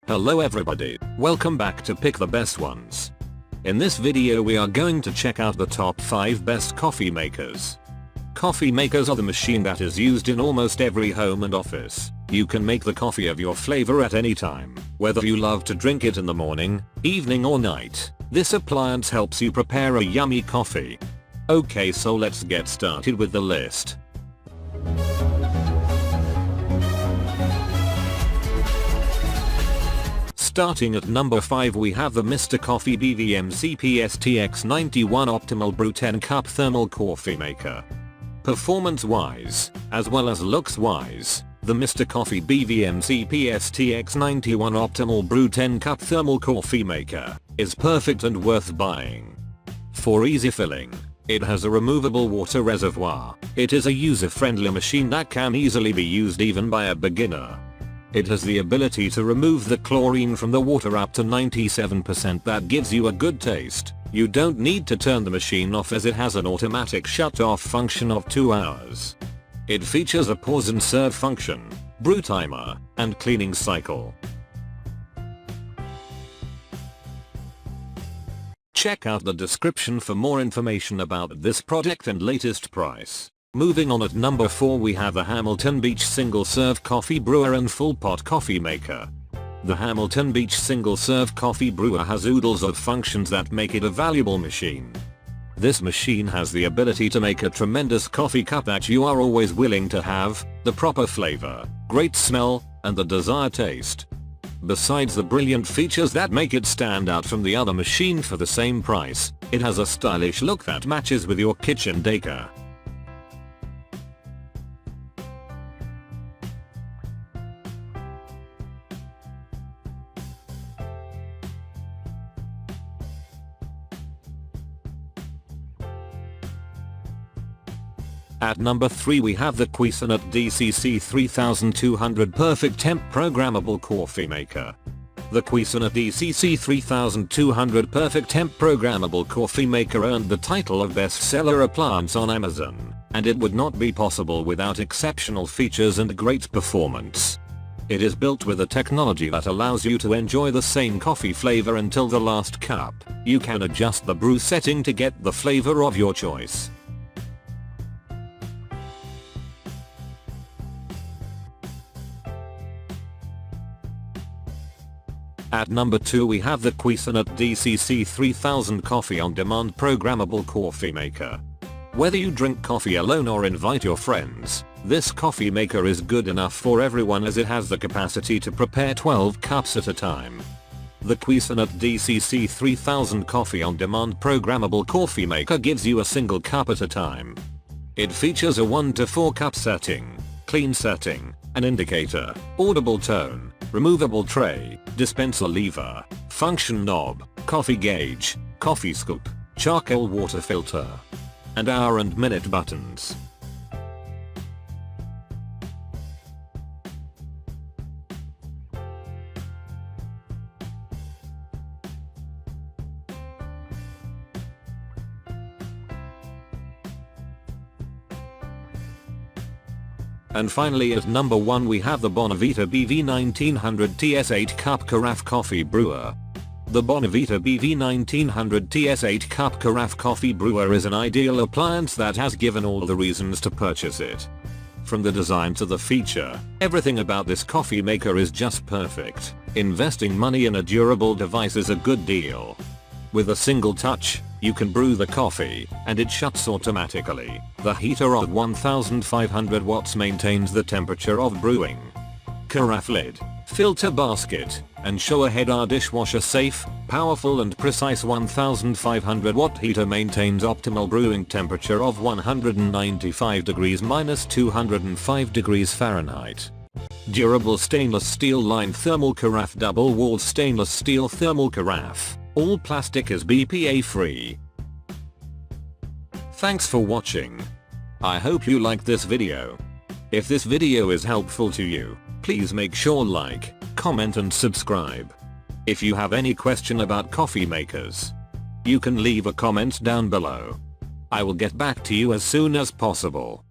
Hello everybody, welcome back to Pick the Best Ones. In this video we are going to check out the top 5 best coffee makers. Coffee makers are the machine that is used in almost every home and office. You can make the coffee of your flavor at any time, whether you love to drink it in the morning, evening or night. This appliance helps you prepare a yummy coffee. Okay, so let's get started with the list. Starting at number 5 we have the Mr. Coffee BVMCTX91 Optimal Brew 10 Cup Thermal Coffee Maker. Performance wise, as well as looks wise, the Mr. Coffee BVMCTX91 Optimal Brew 10 Cup Thermal Coffee Maker is perfect and worth buying. For easy filling, it has a removable water reservoir. It is a user-friendly machine that can easily be used even by a beginner. It has the ability to remove the chlorine from the water up to 97%. That gives you a good taste. You don't need to turn the machine off as it has an automatic shut-off function of 2 hours. It features a pause and serve function, brew timer, and cleaning cycle. Check out the description for more information about this product and latest price. Moving on, at number 4 we have the Hamilton Beach Single Serve Coffee Brewer and Full Pot Coffee Maker. The Hamilton Beach Single Serve Coffee Brewer has oodles of functions that make it a valuable machine. This machine has the ability to make a tremendous coffee cup that you are always willing to have, the proper flavor, great smell, and the desired taste. Besides the brilliant features that make it stand out from the other machine for the same price, it has a stylish look that matches with your kitchen decor. At number 3 we have the Cuisinart DCC 3200 Perfect Temp Programmable Coffee Maker. The Cuisinart DCC 3200 Perfect Temp Programmable Coffee Maker earned the title of bestseller appliance on Amazon, and it would not be possible without exceptional features and great performance. It is built with a technology that allows you to enjoy the same coffee flavor until the last cup. You can adjust the brew setting to get the flavor of your choice. At number 2 we have the Cuisinart DCC 3000 Coffee on Demand Programmable Coffee Maker. Whether you drink coffee alone or invite your friends, this coffee maker is good enough for everyone as it has the capacity to prepare 12 cups at a time. The Cuisinart DCC 3000 Coffee on Demand Programmable Coffee Maker gives you a single cup at a time. It features a 1 to 4 cup setting, clean setting, an indicator, audible tone, removable tray, dispenser lever, function knob, coffee gauge, coffee scoop, charcoal water filter, and hour and minute buttons. And finally, at number 1 we have the Bonavita BV1900TS8 Cup Carafe Coffee Brewer. The Bonavita BV1900TS8 Cup Carafe Coffee Brewer is an ideal appliance that has given all the reasons to purchase it. From the design to the feature, everything about this coffee maker is just perfect. Investing money in a durable device is a good deal. With a single touch, you can brew the coffee, and it shuts automatically. The heater of 1500 watts maintains the temperature of brewing. Carafe lid, filter basket, and shower head are dishwasher safe. Powerful and precise 1500 watt heater maintains optimal brewing temperature of 195 degrees minus 205 degrees Fahrenheit. Durable stainless steel lined thermal carafe, double walled stainless steel thermal carafe. All plastic is BPA free. Thanks for watching. I hope you liked this video. If this video is helpful to you, please make sure like, comment and subscribe. If you have any question about coffee makers, you can leave a comment down below. I will get back to you as soon as possible.